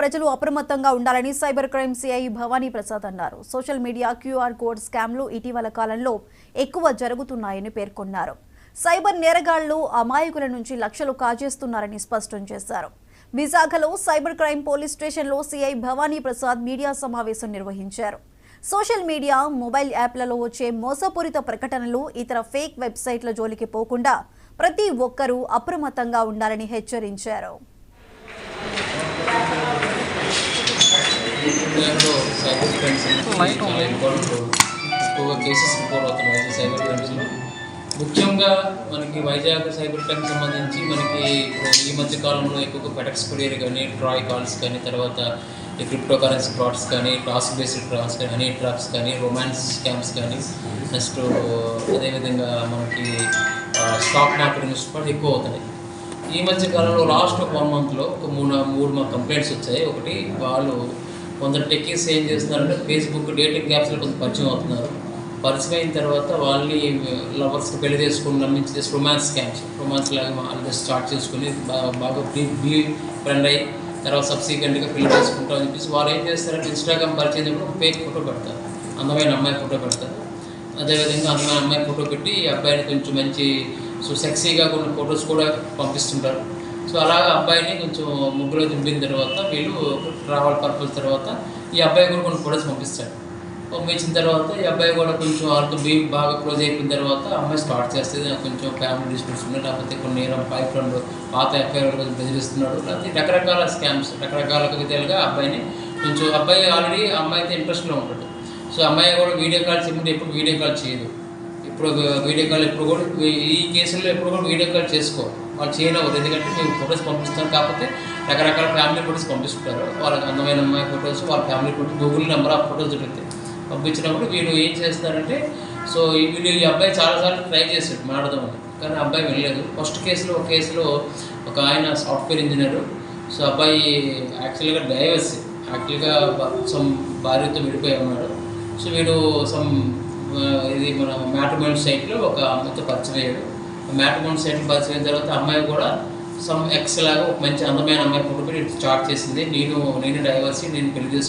ప్రజలు అప్రమత్తంగా ఉండాలని cyber crime CI Bhavani Prasad అన్నారు. సోషల్ మీడియా క్యూఆర్ కోడ్ స్కామ్లు ఇటీవల కాలంలో ఎక్కువ జరుగుతున్నాయని పేర్కొన్నారు. సైబర్ నేరగాళ్లు అమాయకుల నుంచి లక్షలు కాజేస్తున్నారని స్పష్టం చేశారు. విశాఖలో సైబర్ క్రైమ్ పోలీస్ స్టేషన్లో సిఐ భవానీ ప్రసాద్ మీడియా సమావేశం నిర్వహించారు. సోషల్ మీడియా, మొబైల్ యాప్లలో వచ్చే మోసపూరిత ప్రకటనలు, ఇతర ఫేక్ వెబ్సైట్ల జోలికి పోకుండా ప్రతి ఒక్కరూ అప్రమత్తంగా ఉండాలని హెచ్చరించారు. సైబర్ క్రైమ్స్ చాలా ఇంపార్టెంట్ రోల్. ఎక్కువగా కేసెస్ రిపోర్ట్ అవుతున్నాయి సైబర్ క్రైమ్స్లో. ముఖ్యంగా మనకి వైజాగ్ సైబర్ క్రైమ్ సంబంధించి మనకి ఈ మధ్య కాలంలో ఎక్కువగా ఫెడెక్స్ కొరియర్ కానీ, ట్రాయ్ కాల్స్ కానీ, తర్వాత ఈ క్రిప్టో కరెన్సీ ఫ్రాడ్స్ కానీ, టాస్క్ బేస్డ్ ఫ్రాడ్స్ కానీ, హనీ ట్రాప్స్ కానీ, రొమాన్స్ స్కామ్స్ కానీ, నెక్స్ట్ అదేవిధంగా మనకి స్టాక్ మార్కెట్ ఇన్వెస్ట్మెంట్ ఎక్కువ అవుతున్నాయి. ఈ మధ్య కాలంలో లాస్ట్ ఒక 1 monthలో ఒక మూడు కంప్లైంట్స్ వచ్చాయి. ఒకటి, వాళ్ళు కొందరు టెక్కీస్ ఏం చేస్తున్నారంటే ఫేస్బుక్ డేటింగ్ యాప్స్లో కొంత పరిచయం అవుతున్నారు. పరిచయం అయిన తర్వాత వాళ్ళని లవర్స్కి పెళ్లి చేసుకుని నమ్మించి రొమాన్స్ స్కామ్స్, రొమాన్స్ లాగా వాళ్ళు స్టార్ట్ చేసుకుని బాగా బీ ఫ్రెండ్ అయ్యి తర్వాత సబ్సిక్వెంట్గా పెళ్లి చేసుకుంటాం అని చెప్పేసి వాళ్ళు ఏం చేస్తారంటే ఇన్స్టాగ్రామ్ పరిచయం ఒక ఫేక్ ఫోటో పెడతారు, అందమైన అమ్మాయి ఫోటో పెడతారు. అదేవిధంగా అందమైన అమ్మాయి ఫోటో పెట్టి ఈ అబ్బాయిని కొంచెం మంచి సెక్సీగా కొన్ని ఫొటోస్ కూడా పంపిస్తుంటారు. సో అలాగా అబ్బాయిని కొంచెం ముగ్గులో దింపిన తర్వాత వీళ్ళు ట్రావెల్ పర్పస్ తర్వాత ఈ అబ్బాయి కూడా కొన్ని ఫొటోస్ పంపిస్తాడు. పంపించిన తర్వాత ఈ అబ్బాయి కూడా కొంచెం వాళ్ళతో బాగా క్లోజ్ అయిపోయిన తర్వాత అమ్మాయి స్టార్ట్ చేస్తుంది, నాకు కొంచెం ఫ్యామిలీ డిస్ప్యూట్స్ ఉన్నాయి, లేకపోతే కొన్ని నేరం బాయ్ ఫ్రెండ్ పాత ఎఫ్ఐఆర్ కొంచెం బెదిరిస్తున్నాడు, లేకపోతే రకరకాల స్కామ్స్, రకరకాల విధాలుగా అబ్బాయిని కొంచెం అబ్బాయి ఆల్రెడీ అమ్మాయితో ఇంట్రెస్ట్లో ఉంటాడు. సో అమ్మాయి కూడా వీడియో కాల్ చేయమంటే ఎప్పుడు వీడియో కాల్ చేయదు. ఇప్పుడు వీడియో కాల్ ఎప్పుడు కూడా ఈ కేసుల్లో ఎప్పుడు కూడా వీడియో కాల్ చేసుకో, వాళ్ళు చేయనవ్వదు. ఎందుకంటే మేము ఫొటోస్ పంపిస్తాం, కాకపోతే రకరకాల ఫ్యామిలీ ఫొటోస్ పంపిస్తుంటారు. వాళ్ళకి అందమైన అమ్మాయి ఫొటోస్, వాళ్ళ family photos, Google number of photos దొరుకుతాయి. పంపించినప్పుడు వీళ్ళు ఏం చేస్తారంటే, సో వీళ్ళు ఈ అబ్బాయి చాలాసార్లు ట్రై చేశాడు మాట్లాడదామని, కానీ అబ్బాయి వెళ్ళలేదు. ఫస్ట్ ఒక కేసులో ఒక ఆయన సాఫ్ట్వేర్ ఇంజనీరు. సో అబ్బాయి యాక్చువల్గా డైవర్స్, యాక్చువల్గా సమ్ భార్యతో విడిపోయి ఉన్నాడు. సో వీడు ఇది మన మ్యాట్రిమోనియల్ సైట్లో ఒక అమ్మాయితో పరిచయం అయ్యాడు. మ్యాట్రిమోనియల్ సైట్లో పరిచయం అయిన తర్వాత అమ్మాయి కూడా సమ్ ఎక్స్ లాగా ఒక మంచి అందమైన అమ్మాయి ఫోటో పెట్టి స్టార్ట్ చేసింది. నేను డైవర్స్, నేను పెళ్లి చేసుకున్నాను.